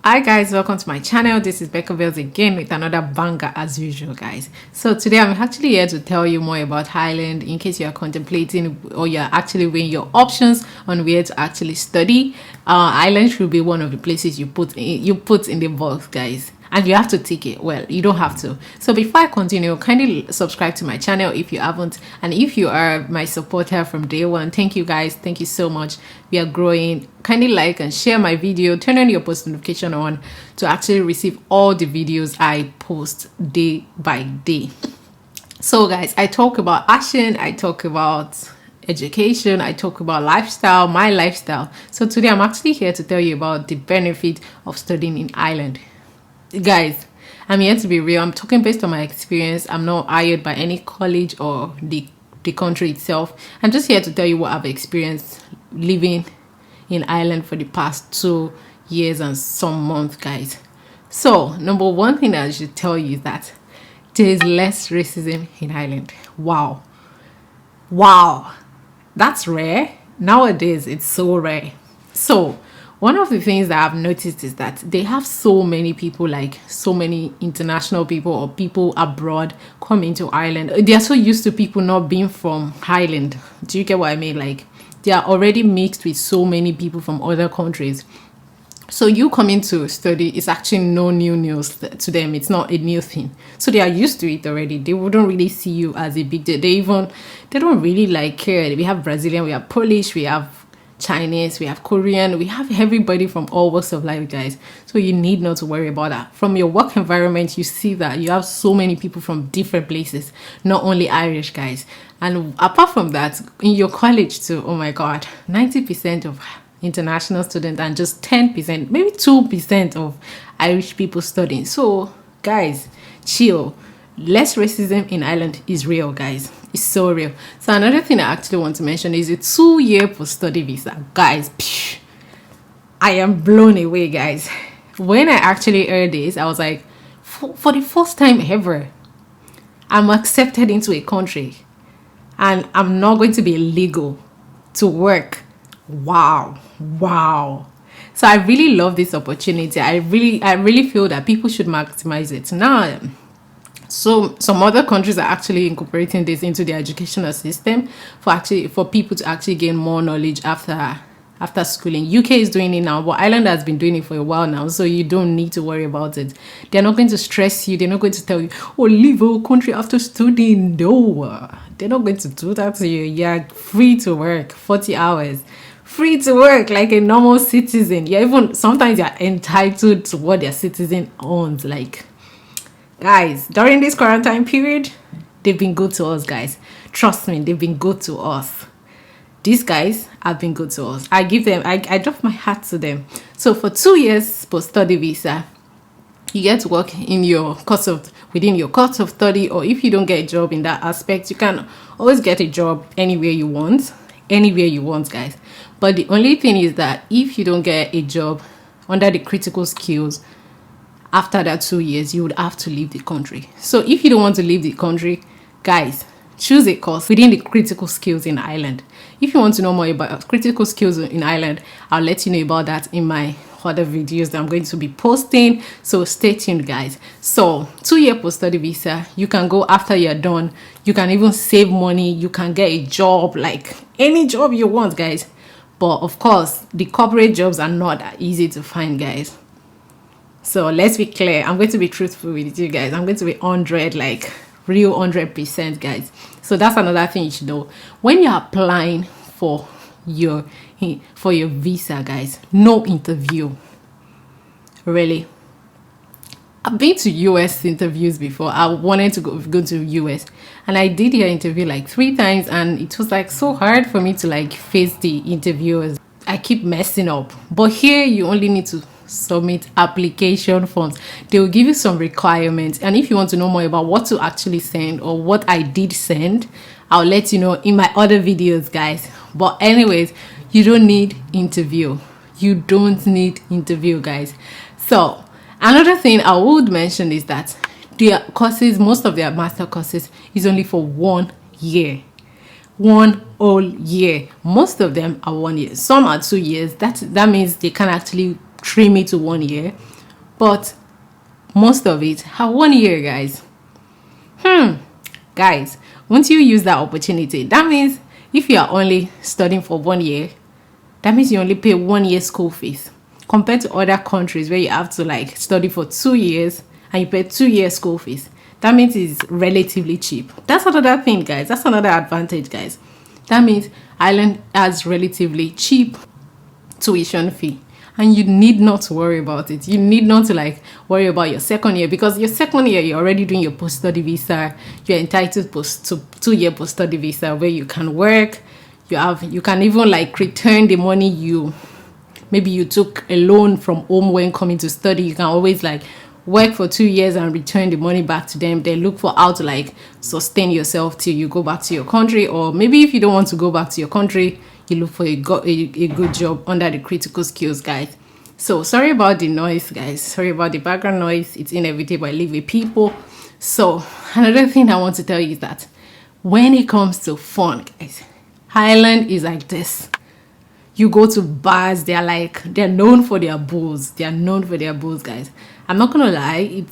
Hi guys, welcome to my channel. This is Becca Bells again with another banger as usual, guys. So today I'm actually here to tell you more about Ireland in case you are contemplating or you're actually weighing your options on where to actually study. Ireland should be one of the places you put in the box, guys. And you have to take it. Well, you don't have to. So before I continue, kindly subscribe to my channel if you haven't. And if you are my supporter from day one, thank you guys. Thank you so much. We are growing. Kindly like and share my video. Turn on your post notification on to actually receive all the videos I post day by day. So guys, I talk about action. I talk about education. I talk about lifestyle, my lifestyle. So today I'm actually here to tell you about the benefit of studying in Ireland. Guys, I'm here to be real. I'm talking based on my experience. I'm not hired by any college or the country itself. I'm just here to tell you what I've experienced living in Ireland for the past 2 years and some months, guys. So number one thing I should tell you is that there is less racism in Ireland. Wow, that's rare. Nowadays it's so rare. So one of the things that I've noticed is that they have so many people, like so many international people or people abroad coming to Ireland. They are so used to people not being from Ireland. Do you get what I mean? Like they are already mixed with so many people from other countries. So you coming to study is actually no new news to them. It's not a new thing. So they are used to it already. They wouldn't really see you as a big deal. They don't really like care. We have Brazilian, we have Polish, we have Chinese, we have Korean, we have everybody from all walks of life, guys. So you need not to worry about that. From your work environment, you see that you have so many people from different places, not only Irish, guys. And apart from that, in your college too, oh my god, 90% of international students and just 10%, maybe 2% of Irish people studying. So guys, chill. Less racism in Ireland is real, guys. It's so real. So another thing I actually want to mention is a 2-year post-study visa, guys. I am blown away, guys. When I actually heard this, I was like, for the first time ever, I'm accepted into a country and I'm not going to be illegal to work. Wow. So I really love this opportunity. I really feel that people should maximize it. Now, so some other countries are actually incorporating this into their educational system for people to actually gain more knowledge after schooling. UK is doing it now, but Ireland has been doing it for a while now, so you don't need to worry about it. They're not going to stress you. They're not going to tell you, oh, leave our country after studying. No, they're not going to do that to you. You're free to work 40 hours. Free to work like a normal citizen. Sometimes you're entitled to what their citizen owns. Like, guys, during this quarantine period, they've been good to us, guys. Trust me, they've been good to us. These guys have been good to us. I drop my hat to them. So for 2 years post-study visa, you get to work within your course of study, or if you don't get a job in that aspect, you can always get a job anywhere you want, guys. But the only thing is that if you don't get a job under the critical skills, after that 2 years, you would have to leave the country. So if you don't want to leave the country, guys, choose a course within the critical skills in Ireland. If you want to know more about critical skills in Ireland, I'll let you know about that in my other videos that I'm going to be posting. So stay tuned, guys. So 2-year post-study visa, you can go after you're done. You can even save money. You can get a job, like any job you want, guys. But of course, the corporate jobs are not that easy to find, guys. So let's be clear. I'm going to be truthful with you guys. I'm going to be 100, like real 100%, guys. So that's another thing you should know. When you're applying for your visa, guys, no interview. Really. I've been to US interviews before. I wanted to go to US, and I did your interview like 3 times, and it was like so hard for me to like face the interviewers. I keep messing up. But here you only need to submit application forms. They will give you some requirements, and if you want to know more about what to actually send or what I did send, I'll let you know in my other videos, guys. But anyways, you don't need interview. Guys. So another thing I would mention is that their courses, most of their master courses, is only for 1 year. 1 whole year. Most of them are 1 year. Some are 2 years. That means they can actually trim it to 1 year. But most of it have 1 year, guys. Guys, once you use that opportunity, that means if you are only studying for 1 year, that means you only pay 1 year school fees compared to other countries where you have to like study for 2 years and you pay 2 years school fees. That means it's relatively cheap. That's another thing, guys. That's another advantage, guys. That means Ireland has relatively cheap tuition fee, and you need not to worry about it. You need not to like worry about your second year, because your second year you're already doing your post-study visa. You're entitled to 2 year post-study visa where you can work. You can even like return the money maybe you took a loan from home when coming to study. You can always like work for 2 years and return the money back to them. They look for how to like sustain yourself till you go back to your country. Or maybe if you don't want to go back to your country, you look for a good job under the critical skills, guys. So sorry about the noise, guys. Sorry about the background noise. It's inevitable. I live with people. So another thing I want to tell you is that when it comes to fun, guys, Ireland is like this. You go to bars, they're known for their booze. They are known for their booze, guys. I'm not gonna lie,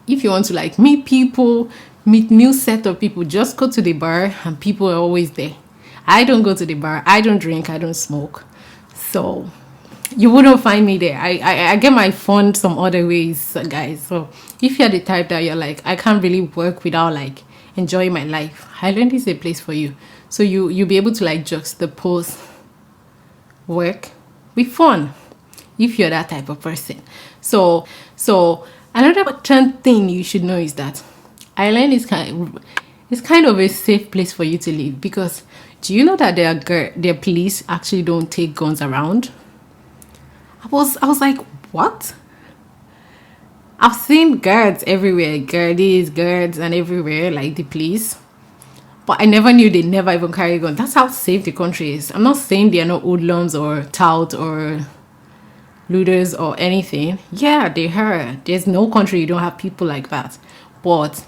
if you want to like meet people, meet new set of people, just go to the bar and people are always there. I don't go to the bar, I don't drink, I don't smoke. So you wouldn't find me there. I get my fun some other ways, guys. So if you're the type that you're like, I can't really work without like enjoying my life, Ireland is a place for you. So you'll be able to like juxtapose work with fun if you're that type of person. So another important thing you should know is that Ireland is kind of a safe place for you to live, because do you know that their police actually don't take guns around? I was like, what? I've seen guards everywhere, guards and everywhere, like the police. But I never knew they never even carry guns. That's how safe the country is. I'm not saying they are not hoodlums or tout or looters or anything. Yeah, they are. There's no country you don't have people like that. But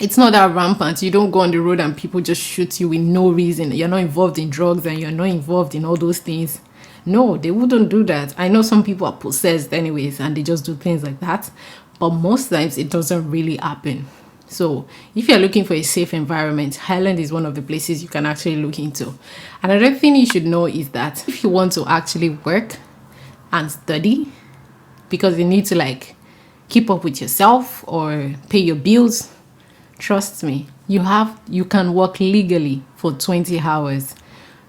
it's not that rampant. You don't go on the road and people just shoot you with no reason. You're not involved in drugs and you're not involved in all those things. No, they wouldn't do that. I know some people are possessed anyways and they just do things like that. But most times it doesn't really happen. So if you're looking for a safe environment, Ireland is one of the places you can actually look into. Another thing you should know is that if you want to actually work and study, because you need to like keep up with yourself or pay your bills, trust me, you can work legally for 20 hours.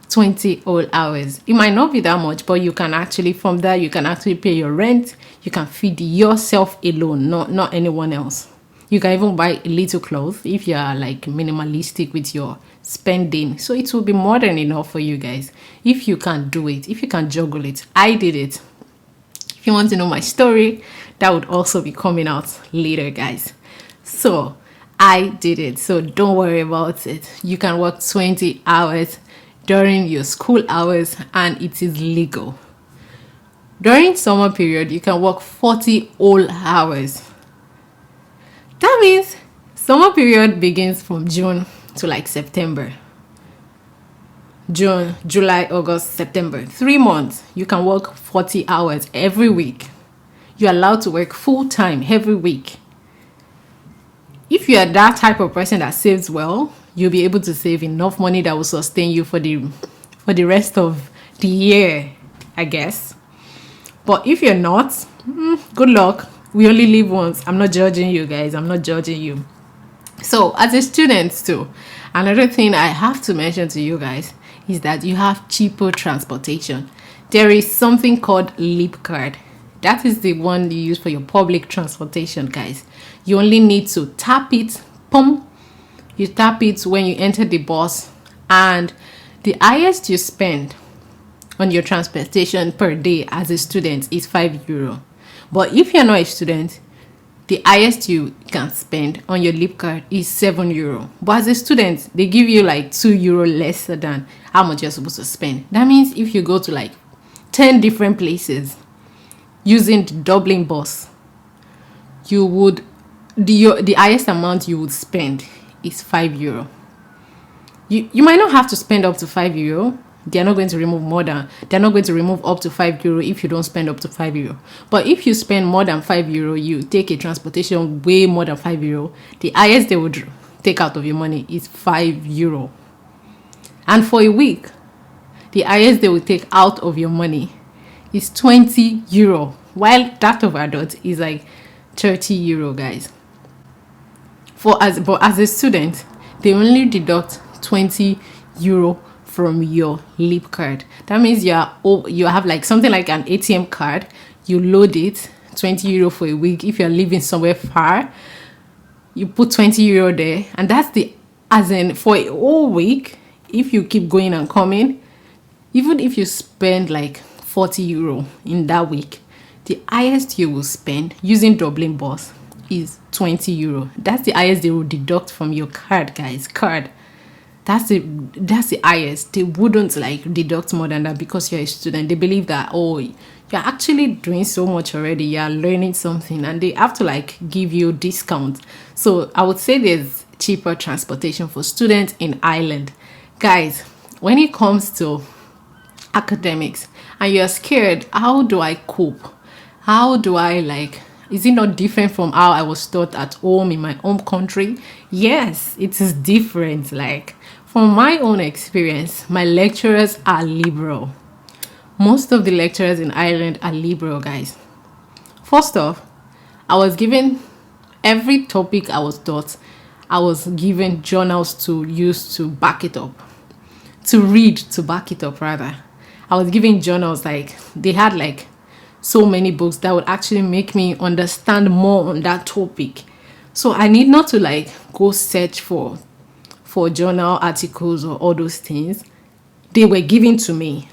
20 whole hours. It might not be that much, but you can actually, from that, you can actually pay your rent. You can feed yourself alone, not anyone else. You can even buy a little clothes if you are like minimalistic with your spending. So it will be more than enough for you guys. If you can do it, if you can juggle it. I did it. If you want to know my story, that would also be coming out later, guys. So I did it. So don't worry about it. You can work 20 hours during your school hours and it is legal. During summer period, you can work 40 whole hours. That means summer period begins from June to like September. June, July, August, September. 3 months. You can work 40 hours every week. You're allowed to work full time every week. If you are that type of person that saves well, you'll be able to save enough money that will sustain you for the rest of the year, I guess. But if you're not, good luck. We only live once. I'm not judging you guys. I'm not judging you. So as a student too, another thing I have to mention to you guys is that you have cheaper transportation. There is something called Leap Card. That is the one you use for your public transportation, guys. You only need to tap it. Pum. You tap it when you enter the bus, and the highest you spend on your transportation per day as a student is €5. But if you're not a student, the highest you can spend on your Leap Card is €7. But as a student, they give you like €2 lesser than how much you're supposed to spend. That means if you go to like 10 different places using the Dublin bus, you would the highest amount you would spend is €5. You might not have to spend up to €5, They're not going to remove more than, they're not going to remove up to €5 if you don't spend up to €5. But if you spend more than €5, you take a transportation way more than €5, the highest they would take out of your money is €5. And for a week, the highest they will take out of your money is €20, while that of adults is like €30, guys. But as a student, they only deduct €20 from your leap card. That means you have like something like an ATM card. You load it, €20 for a week. If you're living somewhere far, you put €20 there, and that's the, as in for a whole week. If you keep going and coming, even if you spend like €40 in that week, the highest you will spend using Dublin bus is €20. That's the highest they will deduct from your card, guys. Card. That's the highest. They wouldn't like deduct more than that because you're a student. They believe that, oh, you're actually doing so much already. You're learning something, and they have to like give you discounts. So I would say there's cheaper transportation for students in Ireland. Guys, when it comes to academics and you're scared, how do I cope? How do I like, is it not different from how I was taught at home in my home country? Yes, it is different. Like, from my own experience, my lecturers are liberal. Most of the lecturers in Ireland are liberal, guys. First off, I was given every topic I was taught, I was given journals to use to back it up. To read, to back it up, rather. I was given journals, like, they had like so many books that would actually make me understand more on that topic. So I need not to like go search for journal articles or all those things. They were given to me.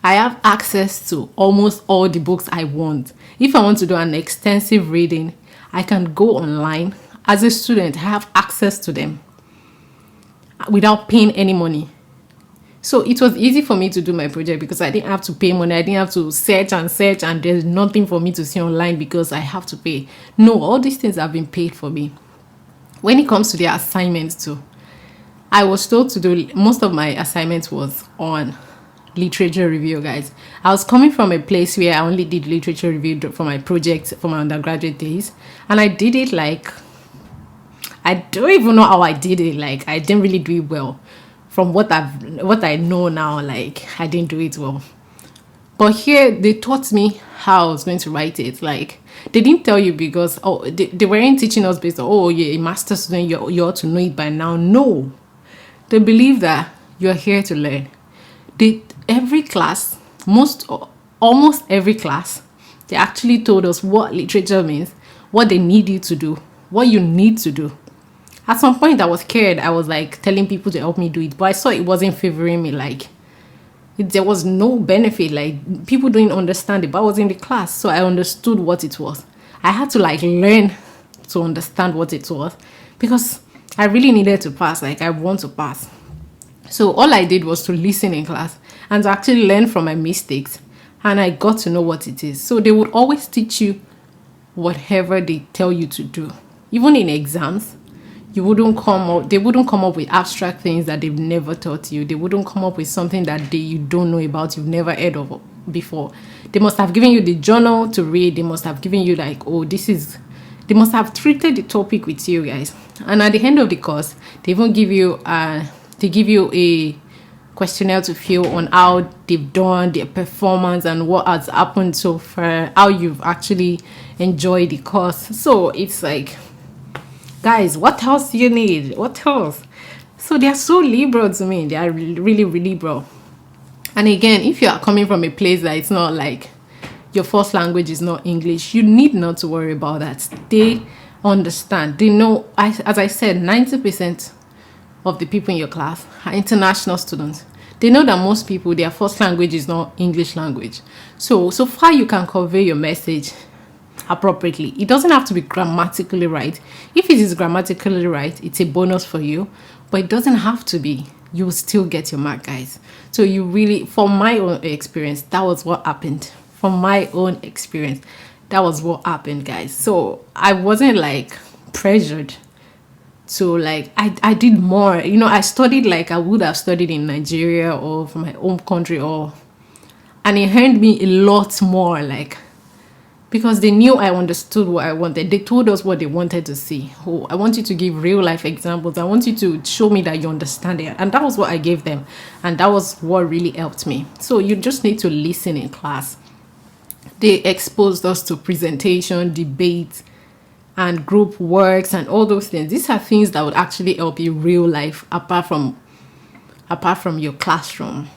I have access to almost all the books I want. If I want to do an extensive reading, I can go online. As a student, I have access to them without paying any money. So it was easy for me to do my project because I didn't have to pay money. I didn't have to search, and there's nothing for me to see online because I have to pay. No, all these things have been paid for me. When it comes to the assignments too, I was told to do, most of my assignments was on literature review, guys. I was coming from a place where I only did literature review for my project for my undergraduate days, and I did it like, I don't even know how I did it. Like, I didn't really do it well. From what I know now, like, I didn't do it well. But here, they taught me how I was going to write it. Like, they didn't tell you because, oh, they weren't teaching us based on, oh, you're a master's student, you ought to know it by now. No. They believe that you're here to learn. Every class, almost every class, they actually told us what literature means, what they need you to do, what you need to do. At some point, I was scared. I was like telling people to help me do it, but I saw it wasn't favoring me. Like, there was no benefit. Like, people didn't understand it, but I was in the class, so I understood what it was. I had to like learn to understand what it was because I really needed to pass. Like, I want to pass. So all I did was to listen in class and to actually learn from my mistakes, and I got to know what it is. So they would always teach you whatever they tell you to do. Even in exams, they wouldn't come up with abstract things that they've never taught you. They wouldn't come up with something that you don't know about, you've never heard of before. They must have given you the journal to read. They must have given you like, they must have treated the topic with you, guys. And at the end of the course, they even give you a questionnaire to fill on how they've done their performance and what has happened so far, how you've actually enjoyed the course. So it's like, guys, what else do you need? What else? So they are so liberal to me. They are really, really liberal. And again, if you are coming from a place that it's not like your first language is not English, you need not to worry about that. They understand. They know, as I said, 90% of the people in your class are international students. They know that most people, their first language is not English language. So far you can convey your message appropriately. It doesn't have to be grammatically right. If it is grammatically right, it's a bonus for you, but it doesn't have to be. You will still get your mark, guys. So you really, from my own experience, that was what happened. From my own experience, that was what happened, guys. So I wasn't like pressured So like I did more. You know, I studied like I would have studied in Nigeria or from my home country, or and it earned me a lot more, like, because they knew I understood what I wanted. They told us what they wanted to see. Oh, I want you to give real life examples. I want you to show me that you understand it. And that was what I gave them. And that was what really helped me. So you just need to listen in class. They exposed us to presentation, debate, and group works and all those things. These are things that would actually help you real life apart from your classroom.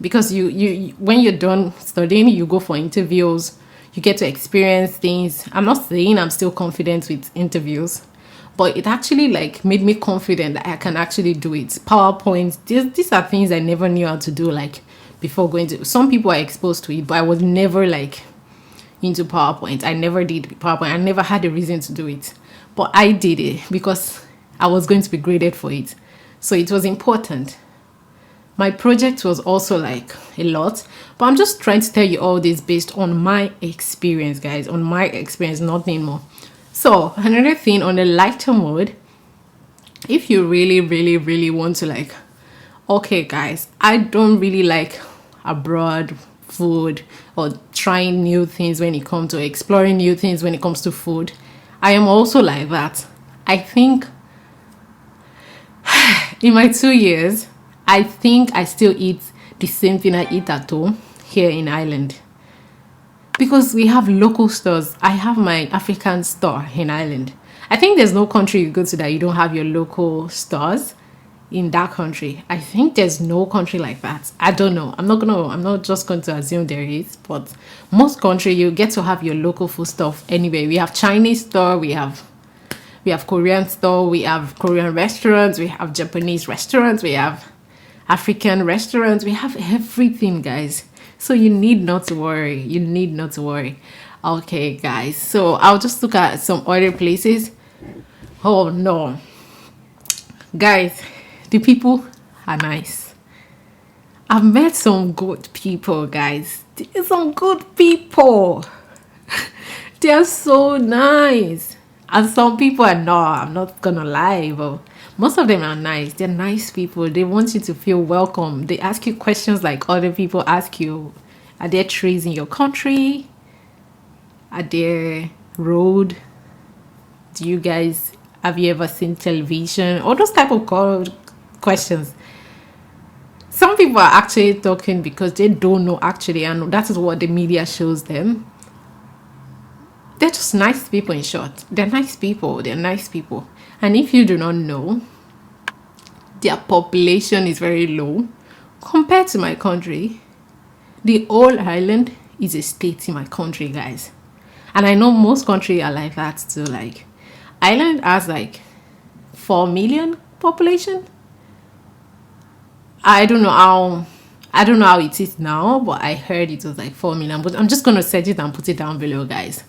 Because you when you're done studying, you go for interviews, you get to experience things. I'm not saying I'm still confident with interviews, but it actually like made me confident that I can actually do it. PowerPoint, these are things I never knew how to do, like, before going to. Some people are exposed to it, but I was never like into PowerPoint. I never did PowerPoint. I never had a reason to do it, but I did it because I was going to be graded for it, so it was important. My project was also like a lot, but I'm just trying to tell you all this based on my experience, guys, on my experience, nothing more. So another thing, on the lighter mode, if you really, really, really want to, like, okay, guys, I don't really like abroad food or trying new things when it comes to exploring new things when it comes to food. I am also like that. I think in my 2 years, I think I still eat the same thing I eat at home here in Ireland. Because we have local stores. I have my African store in Ireland. I think there's no country you go to that you don't have your local stores in that country. I think there's no country like that. I don't know. I'm not just going to assume there is, but most country you get to have your local food stuff anyway. We have Chinese store, we have Korean store, we have Korean restaurants, we have Japanese restaurants, we have African restaurants, we have everything, guys. So you need not to worry. You need not to worry. Okay, guys. So I'll just look at some other places. Oh no, guys, the people are nice. I've met some good people, guys. There's some good people. They're so nice. And some people are not. I'm not gonna lie, but most of them are nice. They're nice people. They want you to feel welcome. They ask you questions like other people ask you. Are there trees in your country? Are there road? Have you ever seen television? All those type of questions. Some people are actually talking because they don't know actually, and that is what the media shows them. They're just nice people, in short. They're nice people. They're nice people. And if you do not know, their population is very low compared to my country. The whole island is a state in my country, guys. And I know most countries are like that too. Like, Ireland has like 4 million population. I don't know how it is now, but I heard it was like 4 million. But I'm just gonna set it and put it down below, guys.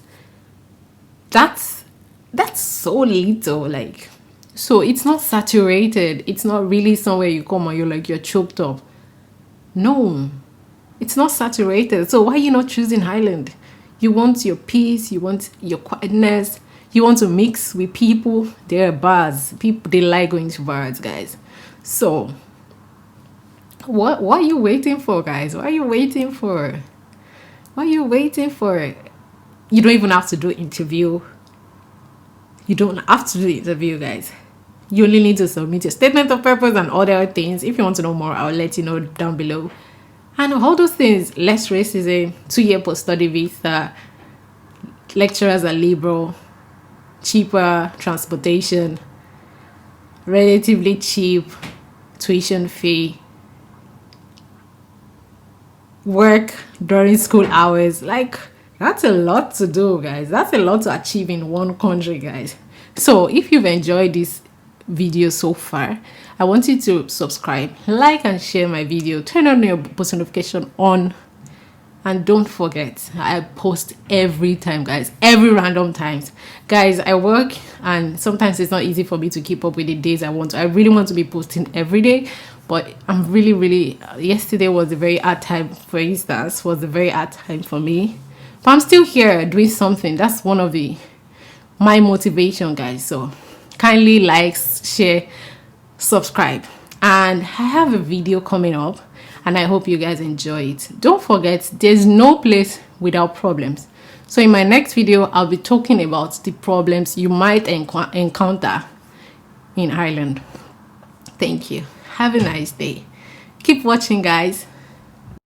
That's so little, like, so it's not saturated. It's not really somewhere you come and you're choked up. No, it's not saturated. So why are you not choosing Highland? You want your peace, you want your quietness, you want to mix with people. There are bars. People, they like going to bars, guys. So what are you waiting for, guys? What are you waiting for? What are you waiting for? You don't even have to do interview. You don't have to do the interview, guys. You only need to submit your statement of purpose and other things. If you want to know more, I'll let you know down below. And all those things, less racism, 2-year post-study visa, lecturers are liberal, cheaper transportation, relatively cheap tuition fee, work during school hours. Like, that's a lot to do, guys. That's a lot to achieve in one country, guys. So if you've enjoyed this video so far, I want you to subscribe, like, and share my video. Turn on your post notification on, and don't forget, I post every time, guys, every random times. Guys, I work and sometimes it's not easy for me to keep up with the days I want to. I really want to be posting every day, but I'm really yesterday was a very hard time, for instance, was a very hard time for me. But I'm still here doing something. That's one of my motivation, guys. So kindly like, share, subscribe. And I have a video coming up, and I hope you guys enjoy it. Don't forget, there's no place without problems. So in my next video, I'll be talking about the problems you might encounter in Ireland. Thank you. Have a nice day. Keep watching, guys.